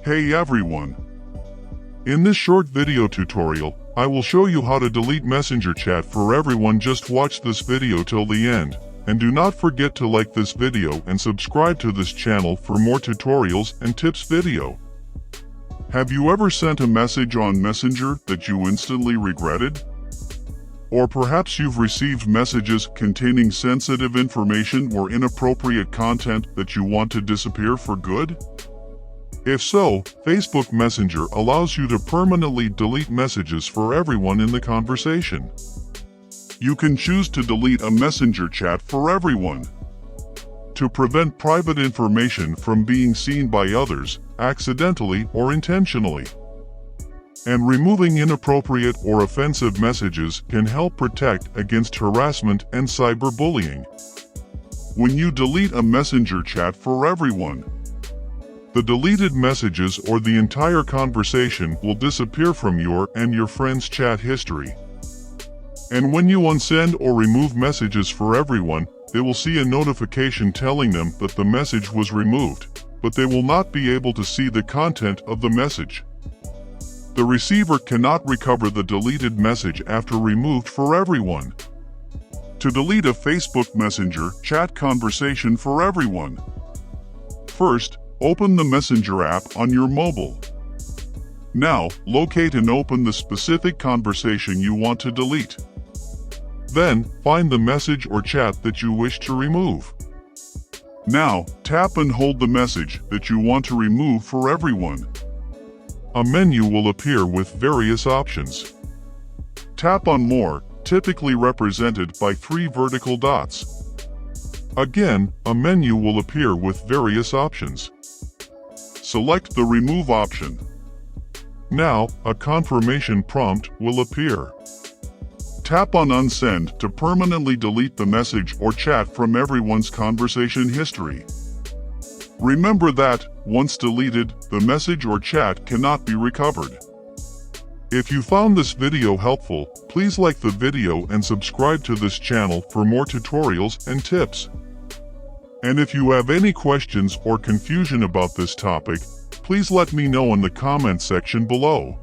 Hey everyone! In this short video tutorial, I will show you how to delete Messenger chat for everyone. Just watch this video till the end, and do not forget to like this video and subscribe to this channel for more tutorials and tips video. Have you ever sent a message on Messenger that you instantly regretted? Or perhaps you've received messages containing sensitive information or inappropriate content that you want to disappear for good? If so, Facebook Messenger allows you to permanently delete messages for everyone in the conversation. You can choose to delete a Messenger chat for everyone. To prevent private information from being seen by others, accidentally or intentionally. And removing inappropriate or offensive messages can help protect against harassment and cyberbullying. When you delete a Messenger chat for everyone, the deleted messages or the entire conversation will disappear from your and your friends' chat history. And when you unsend or remove messages for everyone, they will see a notification telling them that the message was removed, but they will not be able to see the content of the message. The receiver cannot recover the deleted message after removed for everyone. To delete a Facebook Messenger chat conversation for everyone, first, open the Messenger app on your mobile. Now, locate and open the specific conversation you want to delete. Then, find the message or chat that you wish to remove. Now, tap and hold the message that you want to remove for everyone. A menu will appear with various options. Tap on More, typically represented by 3 vertical dots. Again, a menu will appear with various options. Select the Remove option. Now, a confirmation prompt will appear. Tap on Unsend to permanently delete the message or chat from everyone's conversation history. Remember that, once deleted, the message or chat cannot be recovered. If you found this video helpful, please like the video and subscribe to this channel for more tutorials and tips. And if you have any questions or confusion about this topic, please let me know in the comment section below.